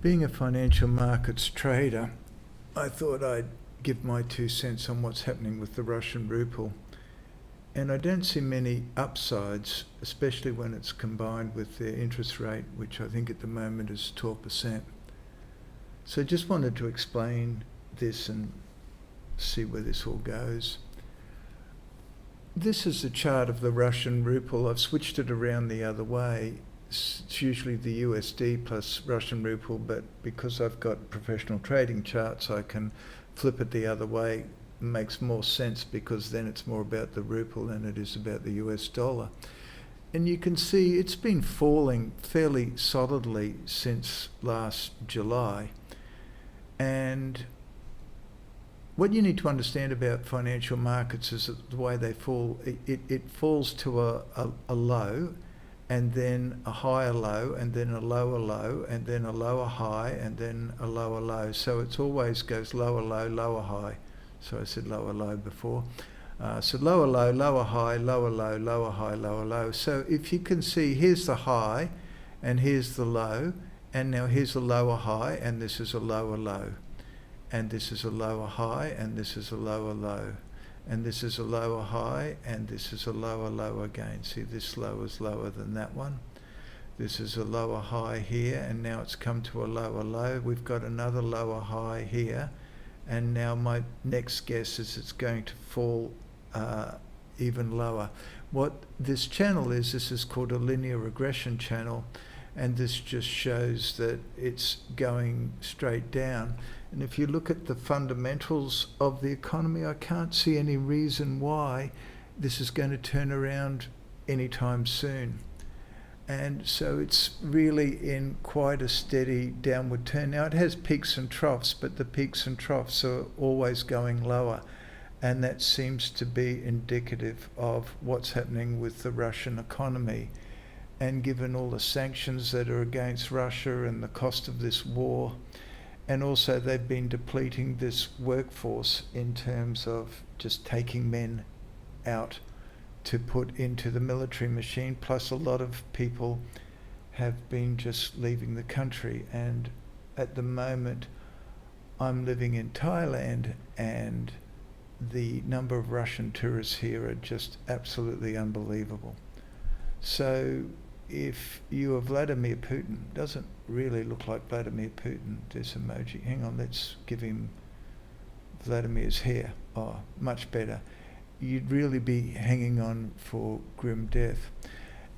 Being a financial markets trader, I thought I'd give my 2 cents on what's happening with the Russian ruble. And I don't see many upsides, especially when it's combined with their interest rate, which I think at the moment is 12%. So just wanted to explain this and see where this all goes. This is a chart of the Russian ruble. I've switched it around the other way. It's usually the USD plus Russian ruble, but because I've got professional trading charts, I can flip it the other way. It makes more sense because then it's more about the ruble than it is about the US dollar. And you can see it's been falling fairly solidly since last July. And what you need to understand about financial markets is that the way they fall, it falls to a low, and then a higher low, and then a lower low, and then a lower high, and then a lower low. So it always goes lower low, lower high. So I said lower low before. So lower low, lower high, lower low, lower high, lower low. So if you can see, here's the high, and here's the low, and now here's a lower high, and this is a lower low. And this is a lower high, and this is a lower low. And this is a lower high, and this is a lower low again. See, this low is lower than that one. This is a lower high here, and now it's come to a lower low. We've got another lower high here, and now my next guess is it's going to fall even lower. What this channel is, this is called a linear regression channel, and this just shows that it's going straight down. And if you look at the fundamentals of the economy, I can't see any reason why this is going to turn around anytime soon. And so it's really in quite a steady downward turn. Now it has peaks and troughs, but the peaks and troughs are always going lower. And that seems to be indicative of what's happening with the Russian economy. And given all the sanctions that are against Russia and the cost of this war, and also they've been depleting this workforce in terms of just taking men out to put into the military machine, plus a lot of people have been just leaving the country. And at the moment I'm living in Thailand, and the number of Russian tourists here are just absolutely unbelievable. So if you are Vladimir Putin, doesn't really look like Vladimir Putin, this emoji. Hang on, let's give him Vladimir's hair. Oh, much better. You'd really be hanging on for grim death.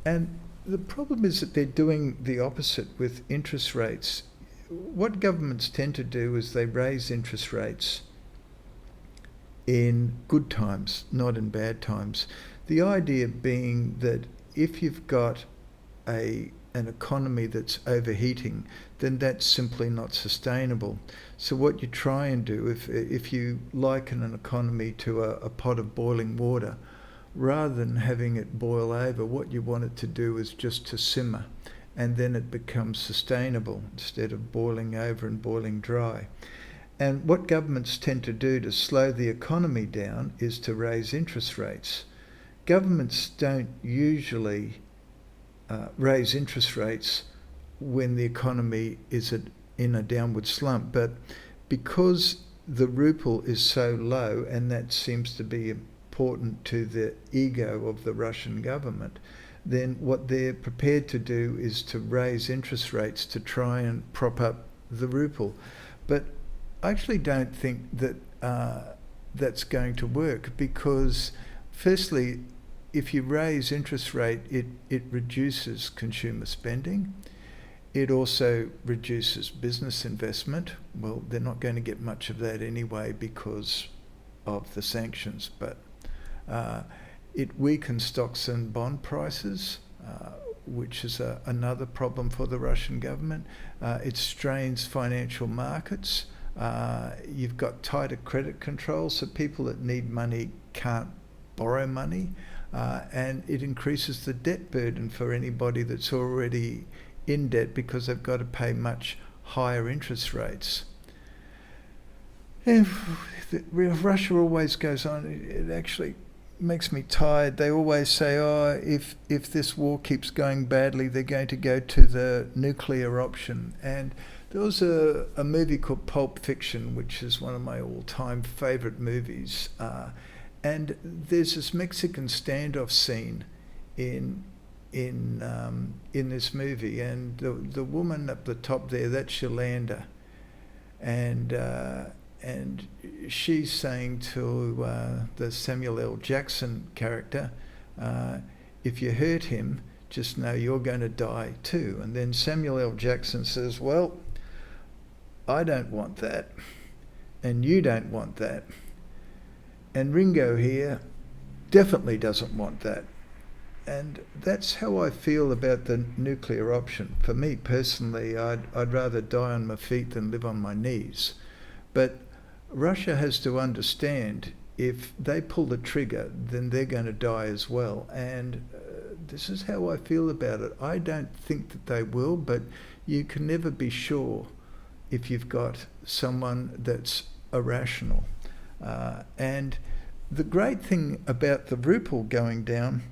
And the problem is that they're doing the opposite with interest rates. What governments tend to do is they raise interest rates in good times, not in bad times. The idea being that if you've got an economy that's overheating, then that's simply not sustainable. So what you try and do, if you liken an economy to a pot of boiling water, rather than having it boil over, what you want it to do is just to simmer, and then it becomes sustainable instead of boiling over and boiling dry. And what governments tend to do to slow the economy down is to raise interest rates. Governments don't usually raise interest rates when the economy is in a downward slump, but because the ruble is so low, and that seems to be important to the ego of the Russian government, then what they're prepared to do is to raise interest rates to try and prop up the ruble. But I actually don't think that that's going to work, because firstly, if you raise interest rate, it reduces consumer spending. It also reduces business investment. Well, they're not going to get much of that anyway because of the sanctions, but it weakens stocks and bond prices, which is another problem for the Russian government. It strains financial markets. You've got tighter credit control, so people that need money can't borrow money. And it increases the debt burden for anybody that's already in debt, because they've got to pay much higher interest rates. And Russia always goes on. It actually makes me tired. They always say, oh, if this war keeps going badly, they're going to go to the nuclear option. And there was a movie called Pulp Fiction, which is one of my all-time favourite movies. And there's this Mexican standoff scene in this movie, and the woman up the top there, that's Yolanda, and she's saying to the Samuel L. Jackson character, if you hurt him, just know you're going to die too. And then Samuel L. Jackson says, well, I don't want that, and you don't want that, and Ringo here definitely doesn't want that. And that's how I feel about the nuclear option. For me personally, I'd rather die on my feet than live on my knees. But Russia has to understand, if they pull the trigger, then they're going to die as well. And this is how I feel about it. I don't think that they will, but you can never be sure if you've got someone that's irrational. And the great thing about the ruble going down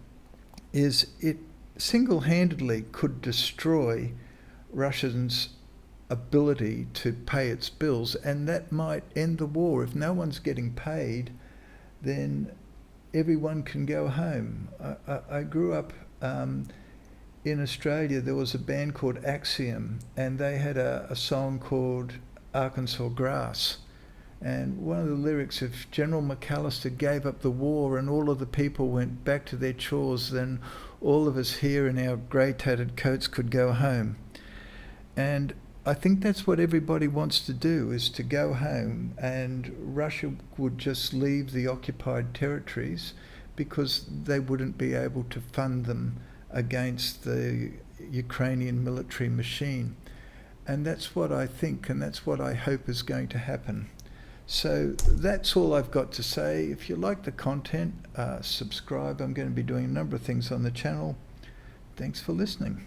is it single-handedly could destroy Russia's ability to pay its bills, and that might end the war. If no one's getting paid, then everyone can go home. I grew up in Australia. There was a band called Axiom, and they had a song called Arkansas Grass. And one of the lyrics, if General McAllister gave up the war and all of the people went back to their chores, then all of us here in our grey tattered coats could go home. And I think that's what everybody wants to do, is to go home, and Russia would just leave the occupied territories because they wouldn't be able to fund them against the Ukrainian military machine. And that's what I think, and that's what I hope is going to happen. So that's all I've got to say. If you like the content, subscribe. I'm going to be doing a number of things on the channel. Thanks for listening.